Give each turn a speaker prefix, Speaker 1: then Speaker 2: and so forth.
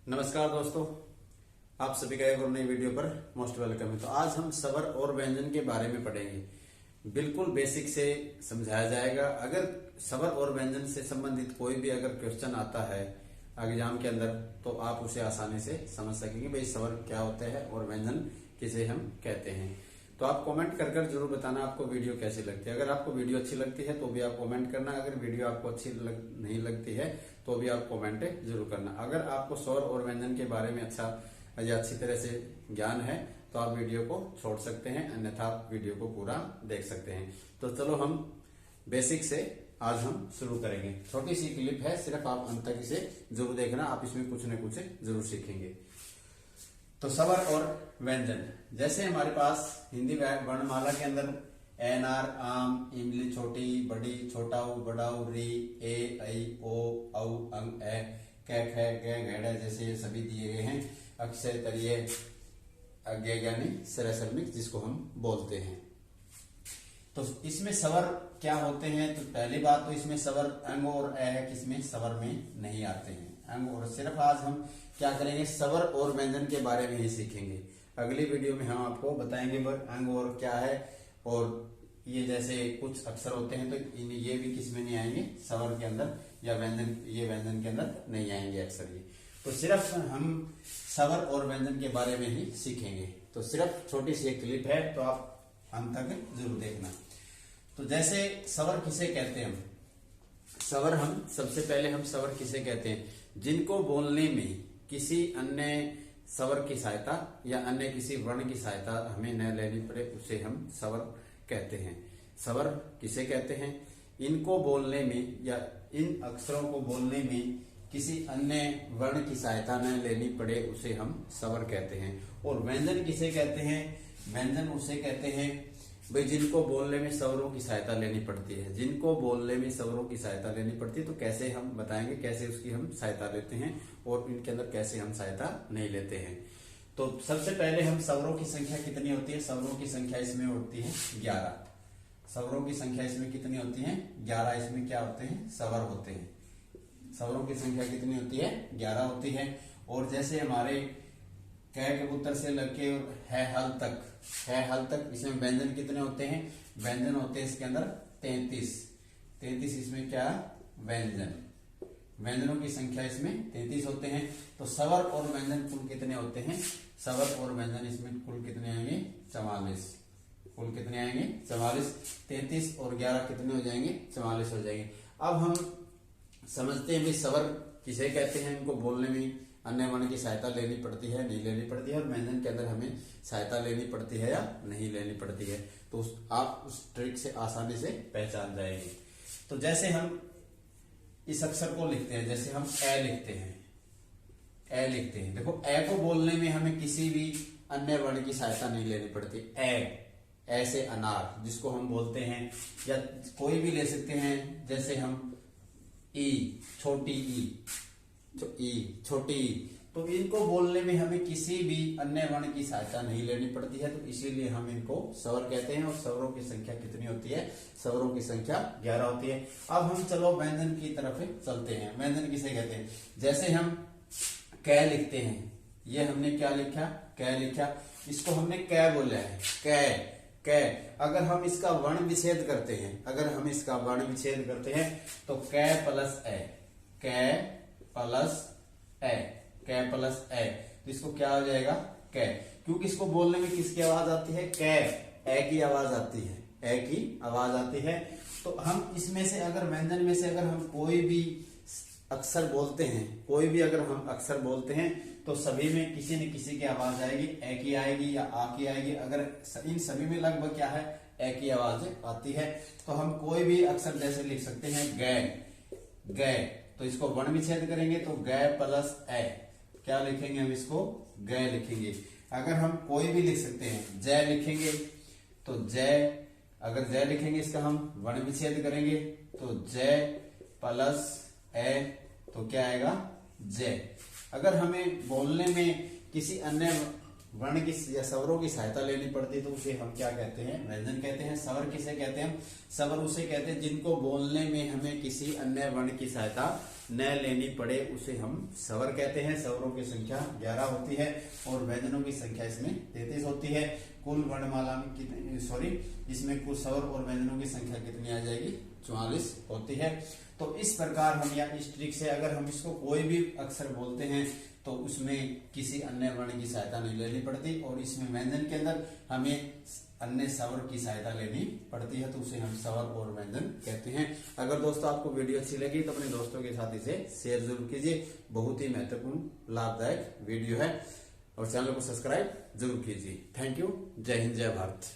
Speaker 1: नमस्कार दोस्तों, आप सभी का एक और नई वीडियो पर मोस्ट वेलकम है। तो आज हम स्वर और व्यंजन के बारे में पढ़ेंगे। बिल्कुल बेसिक से समझाया जाएगा। अगर स्वर और व्यंजन से संबंधित कोई भी अगर क्वेश्चन आता है एग्जाम के अंदर तो आप उसे आसानी से समझ सकेंगे भाई स्वर क्या होते हैं और व्यंजन किसे हम कहते हैं। तो आप कमेंट कर कर जरूर बताना आपको वीडियो कैसी लगती है। अगर आपको वीडियो अच्छी लगती है तो भी आप कमेंट करना, अगर वीडियो आपको अच्छी नहीं लगती है तो भी आप कमेंट जरूर करना। अगर आपको स्वर और व्यंजन के बारे में अच्छा या अच्छी तरह से ज्ञान है तो आप वीडियो को छोड़ सकते हैं, अन्यथा आप वीडियो को पूरा देख सकते हैं। तो चलो हम बेसिक से आज हम शुरू करेंगे। छोटी सी क्लिप है, सिर्फ आप अंत तक इसे जरूर देखना, आप इसमें कुछ न कुछ जरूर सीखेंगे। तो स्वर और व्यंजन, जैसे हमारे पास हिंदी वर्णमाला के अंदर एन आर, आम, इमली, छोटी बड़ी, छोटा उ, बड़ा उ, री, ए, ऐ, ओ, औ, अंग, ए, कै, ख, ग, घेड़ा जैसे ये सभी दिए गए हैं। अक्षय तरीय अज्ञा ज्ञानी सरसमिक जिसको हम बोलते हैं। तो इसमें स्वर क्या होते हैं? तो पहली बात तो इसमें स्वर अंग और ए है, किसमें स्वर में नहीं आते हैं अंग और। सिर्फ आज हम क्या करेंगे, स्वर और व्यंजन के बारे में ही सीखेंगे। अगली वीडियो में हम आपको बताएंगे अंग और क्या है, और ये जैसे कुछ अक्षर होते हैं तो ये भी किस में नहीं आएंगे, स्वर के अंदर, या व्यंजन, ये व्यंजन के अंदर नहीं आएंगे अक्षर ये। तो सिर्फ हम स्वर और व्यंजन के बारे में ही सीखेंगे। तो सिर्फ छोटी सी एक क्लिप है, तो आप अंत तक जरूर देखना। तो जैसे स्वर किसे कहते हैं हम? स्वर हम सबसे पहले हम स्वर किसे कहते हैं? जिनको बोलने में किसी अन्य स्वर की सहायता या अन्य किसी वर्ण की सहायता हमें न लेनी पड़े उसे हम स्वर कहते हैं। स्वर किसे कहते हैं? इनको बोलने में या इन अक्षरों को बोलने में किसी अन्य वर्ण की सहायता न लेनी पड़े उसे हम स्वर कहते हैं। और व्यंजन किसे कहते हैं? व्यंजन उसे कहते हैं भाई जिनको बोलने में स्वरों की सहायता लेनी पड़ती है। जिनको बोलने में स्वरों की सहायता लेनी पड़ती है, तो कैसे हम बताएंगे, कैसे उसकी हम सहायता लेते हैं और इनके अंदर कैसे हम सहायता नहीं लेते हैं। तो सबसे पहले हम स्वरों की संख्या कितनी होती है? स्वरों की संख्या इसमें होती है 11। स्वरों की संख्या इसमें कितनी होती है? 11। इसमें क्या होते हैं? स्वर होते हैं। स्वरों की संख्या कितनी होती है? 11 होती है। और जैसे हमारे कै कबूतर से लड़के है हल तक इसमें व्यंजन कितने होते हैं? व्यंजन होते हैं इसके अंदर 33। इसमें क्या? व्यंजनों की संख्या इसमें 33 होते हैं। तो स्वर और व्यंजन कुल कितने होते हैं? स्वर और व्यंजन इसमें कुल कितने आएंगे? 44। कुल कितने आएंगे? 44। 33 और 11 कितने हो जाएंगे? 44 हो जाएंगे। अब हम समझते हैं भी स्वर किसे कहते हैं। इनको बोलने में अन्य वर्ण की सहायता लेनी पड़ती है, नहीं लेनी पड़ती है, और व्यंजन के अंदर हमें सहायता लेनी पड़ती है या नहीं लेनी पड़ती है। तो आप उस ट्रिक से आसानी से पहचान जाएंगे। तो जैसे हम इस अक्षर को लिखते हैं, जैसे हम ए लिखते हैं, देखो ए को बोलने में हमें किसी भी अन्य वर्ण की सहायता नहीं लेनी पड़ती। ऐसे अनार जिसको हम बोलते हैं, या कोई भी ले सकते हैं, जैसे हम ई, छोटी ई, तो इनको बोलने में हमें किसी भी अन्य वर्ण की सहायता नहीं लेनी पड़ती है। तो इसीलिए हम इनको स्वर कहते हैं। और स्वरों की संख्या कितनी होती है? स्वरों की संख्या 11 होती है। अब हम चलो व्यंजन की तरफ चलते हैं। व्यंजन किसे कहते हैं? जैसे हम कै लिखते हैं, ये हमने क्या लिखा? कै लिखा। इसको हमने कै बोला है, कै। अगर हम इसका वर्ण विच्छेद करते हैं, तो कै प्लस ए, तो इसको क्या हो जाएगा? कै। क्योंकि इसको बोलने में किसकी आवाज आती है? कै, ए की आवाज आती है। तो हम इसमें से अगर व्यंजन में से अगर हम कोई भी अक्षर बोलते हैं, तो सभी में किसी न किसी की आवाज आएगी, ए की आएगी या आ की आएगी। अगर इन सभी में लगभग क्या है? ए की आवाज आती है। तो हम कोई भी अक्षर जैसे लिख सकते हैं गै, तो इसको वर्ण विच्छेद करेंगे तो गै प्लस ए, क्या लिखेंगे हम? इसको गै लिखेंगे। अगर हम कोई भी लिख सकते हैं, जय लिखेंगे तो अगर जय लिखेंगे इसका हम वर्ण विच्छेद करेंगे तो जय प्लस ए, तो क्या आएगा? जय। अगर हमें बोलने में किसी अन्य वर्ण की या स्वरों की सहायता लेनी पड़ती है तो उसे हम क्या कहते हैं? व्यंजन कहते हैं। स्वर किसे कहते हैं? स्वर उसे कहते हैं जिनको बोलने में हमें किसी अन्य वर्ण की सहायता न लेनी पड़े उसे हम स्वर कहते हैं। स्वरों की संख्या 11 होती है और व्यंजनों की संख्या इसमें 33 होती है। कुल वर्णमाला में कितनी, सॉरी, इसमें कुल स्वर और व्यंजनों की संख्या कितनी आ जाएगी, 44 होती है। तो इस प्रकार हम, या इस ट्रिक से अगर हम इसको कोई भी अक्षर बोलते हैं तो उसमें किसी अन्य वर्ण की सहायता नहीं लेनी पड़ती, और इसमें व्यंजन के अंदर हमें अन्य स्वर की सहायता लेनी पड़ती है, तो उसे हम स्वर और व्यंजन कहते हैं। अगर दोस्तों आपको वीडियो अच्छी लगी तो अपने दोस्तों के साथ इसे शेयर जरूर कीजिए। बहुत ही महत्वपूर्ण लाभदायक वीडियो है, और चैनल को सब्सक्राइब जरूर कीजिए। Thank you. जय हिंद, जय भारत।